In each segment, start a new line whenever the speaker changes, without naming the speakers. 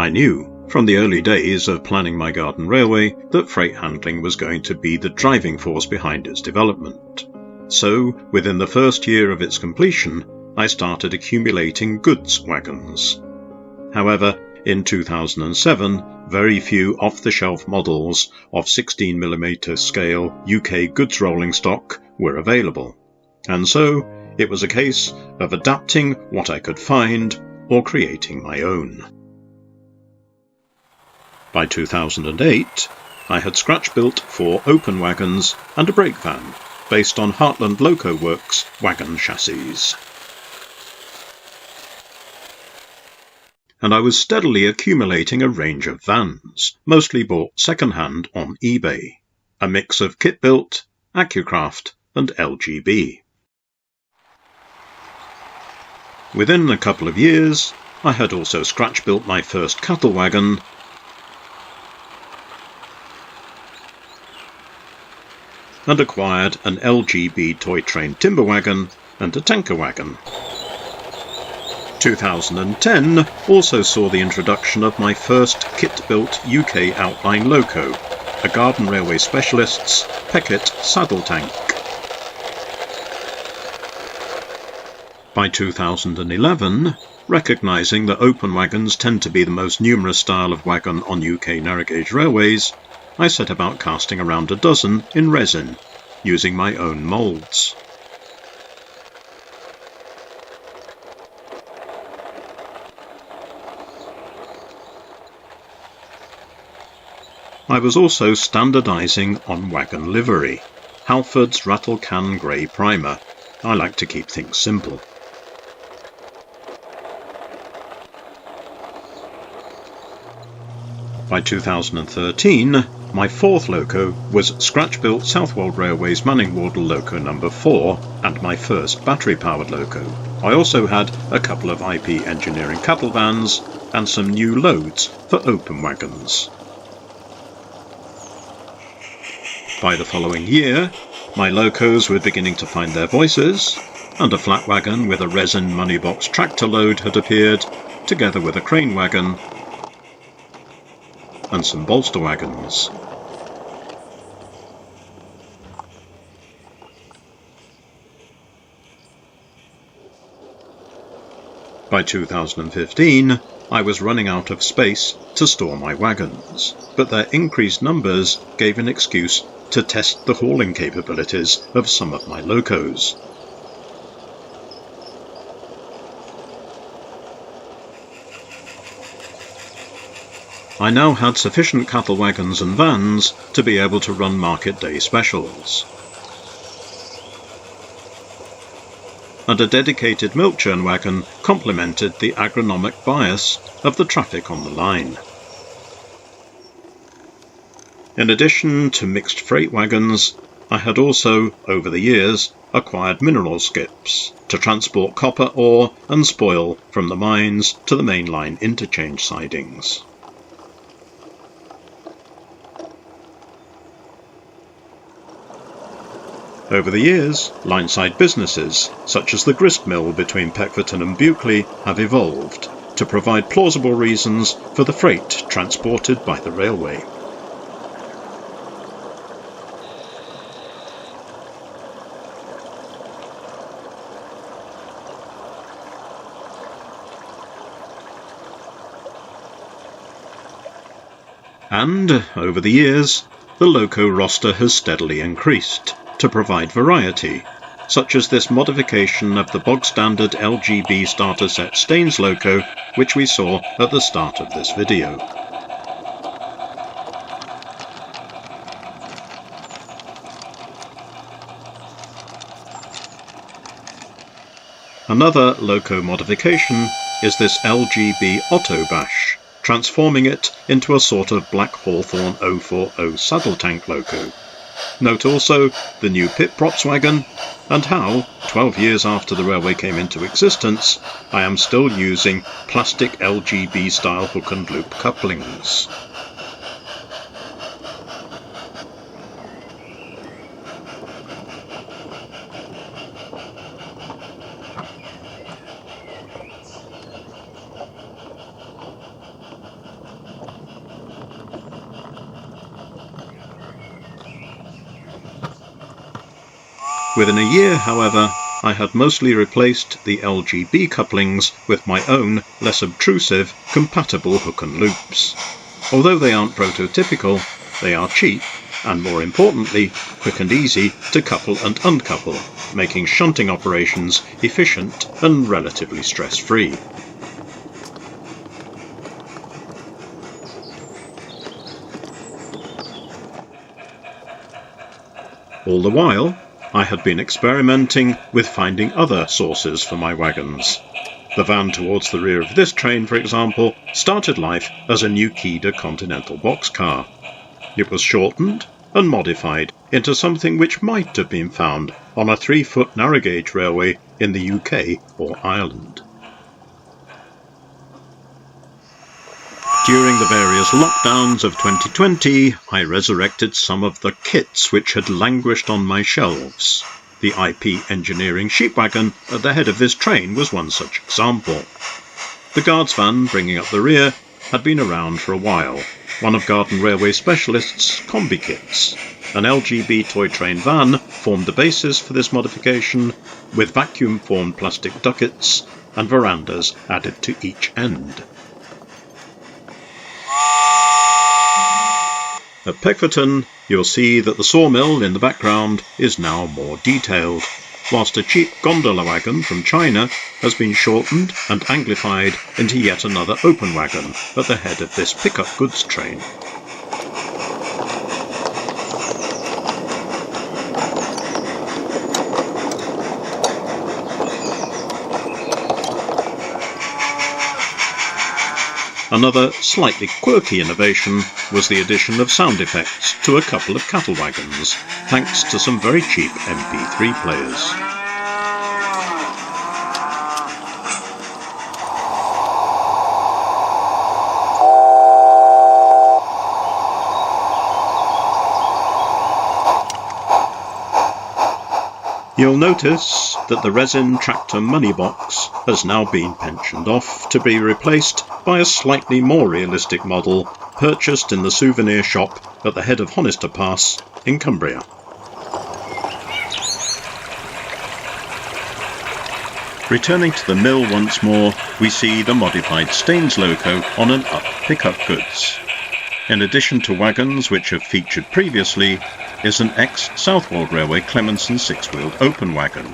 I knew from the early days of planning my garden railway that freight handling was going to be the driving force behind its development. So, within the first year of its completion, I started accumulating goods wagons. However, in 2007, very few off-the-shelf models of 16mm scale UK goods rolling stock were available, and so it was a case of adapting what I could find or creating my own. By 2008, I had scratch-built 4 open wagons and a brake van based on Heartland Loco Works wagon chassis. And I was steadily accumulating a range of vans, mostly bought second-hand on eBay, a mix of kit-built, Accucraft and LGB. Within a couple of years, I had also scratch-built my first cattle wagon and acquired an LGB toy train timber wagon and a tanker wagon. 2010 also saw the introduction of my first kit-built UK outline loco, a Garden Railway Specialist's Peckforton saddle tank. By 2011, recognising that open wagons tend to be the most numerous style of wagon on UK narrow gauge railways, I set about casting around a dozen in resin, using my own moulds. I was also standardising on wagon livery, Halford's Rattle Can Grey Primer. I like to keep things simple. By 2013, my fourth loco was scratch-built Southwold Railway's Manning Wardle Loco No. 4 and my first battery-powered loco. I also had a couple of IP Engineering cattle vans and some new loads for open wagons. By the following year, my locos were beginning to find their voices, and a flat wagon with a resin money box tractor load had appeared, together with a crane wagon and some bolster wagons. By 2015, I was running out of space to store my wagons, but their increased numbers gave an excuse to test the hauling capabilities of some of my locos. I now had sufficient cattle wagons and vans to be able to run market day specials, and a dedicated milk churn wagon complemented the agronomic bias of the traffic on the line. In addition to mixed freight wagons, I had also, over the years, acquired mineral skips to transport copper ore and spoil from the mines to the mainline interchange sidings. Over the years, line-side businesses, such as the grist mill between Peckforton and Buckley, have evolved to provide plausible reasons for the freight transported by the railway. And, over the years, the loco roster has steadily increased to provide variety, such as this modification of the bog-standard LGB starter set Staines loco, which we saw at the start of this video. Another loco modification is this LGB Otto Bash, transforming it into a sort of Black Hawthorn 040 saddle tank loco. Note also the new pit props wagon, and how, 12 years after the railway came into existence, I am still using plastic LGB style hook and loop couplings. Within a year, however, I had mostly replaced the LGB couplings with my own, less obtrusive, compatible hook and loops. Although they aren't prototypical, they are cheap, and more importantly, quick and easy to couple and uncouple, making shunting operations efficient and relatively stress-free. All the while, I had been experimenting with finding other sources for my wagons. The van towards the rear of this train, for example, started life as a Newquay Continental boxcar. It was shortened and modified into something which might have been found on a 3-foot narrow-gauge railway in the UK or Ireland. During the various lockdowns of 2020, I resurrected some of the kits which had languished on my shelves. The IP Engineering sheep wagon at the head of this train was one such example. The guards van bringing up the rear had been around for a while, one of Garden Railway Specialist's combi kits. An LGB toy train van formed the basis for this modification, with vacuum-formed plastic duckets and verandas added to each end. At Peckforton, you'll see that the sawmill in the background is now more detailed, whilst a cheap gondola wagon from China has been shortened and anglified into yet another open wagon at the head of this pickup goods train. Another slightly quirky innovation was the addition of sound effects to a couple of cattle wagons, thanks to some very cheap MP3 players. You'll notice that the resin tractor money box has now been pensioned off to be replaced by a slightly more realistic model purchased in the souvenir shop at the head of Honister Pass in Cumbria. Returning to the mill once more, we see the modified Staines loco on an up pickup goods. In addition to wagons which have featured previously, is an ex-Southwold Railway Clemenson 6-wheeled open wagon,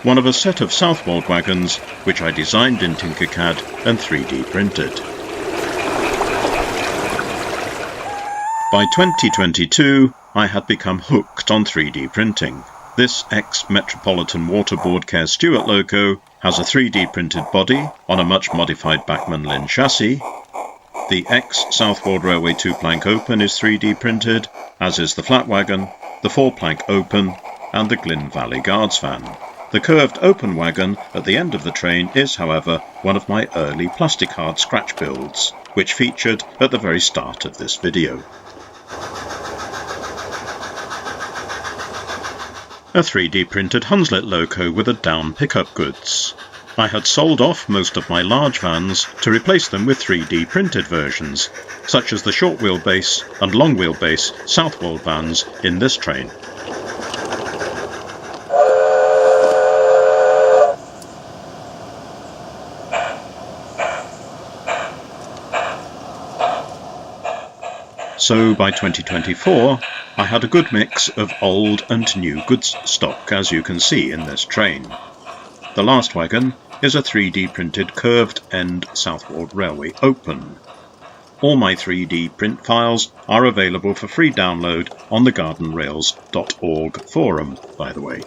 one of a set of Southwold wagons which I designed in Tinkercad and 3D printed. By 2022, I had become hooked on 3D printing. This ex-Metropolitan Waterboard Care Stewart loco has a 3D printed body on a much modified Bachmann Lynn chassis. The ex-Southwold Railway 2-plank open is 3D printed, as is the flat wagon, the 4-plank open, and the Glyn Valley Guards van. The curved open wagon at the end of the train is, however, one of my early plastic hard scratch builds, which featured at the very start of this video. A 3D printed Hunslet loco with a down pickup goods. I had sold off most of my large vans to replace them with 3D printed versions, such as the short wheelbase and long wheelbase Southwold vans in this train. So by 2024, I had a good mix of old and new goods stock, as you can see in this train. The last wagon is a 3D printed curved end Southwold Railway open. All my 3D print files are available for free download on the gardenrails.org forum, by the way.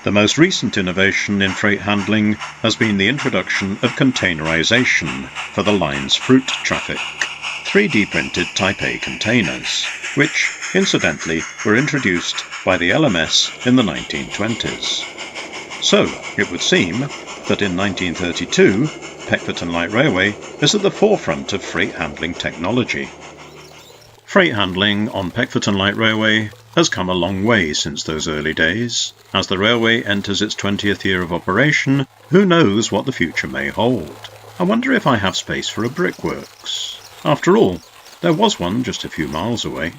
The most recent innovation in freight handling has been the introduction of containerization for the line's fruit traffic. 3D printed Type A containers, which, incidentally, were introduced by the LMS in the 1920s. So, it would seem that in 1932, Peckforton Light Railway is at the forefront of freight handling technology. Freight handling on Peckforton Light Railway has come a long way since those early days. As the railway enters its 20th year of operation, who knows what the future may hold? I wonder if I have space for a brickworks. After all, there was one just a few miles away.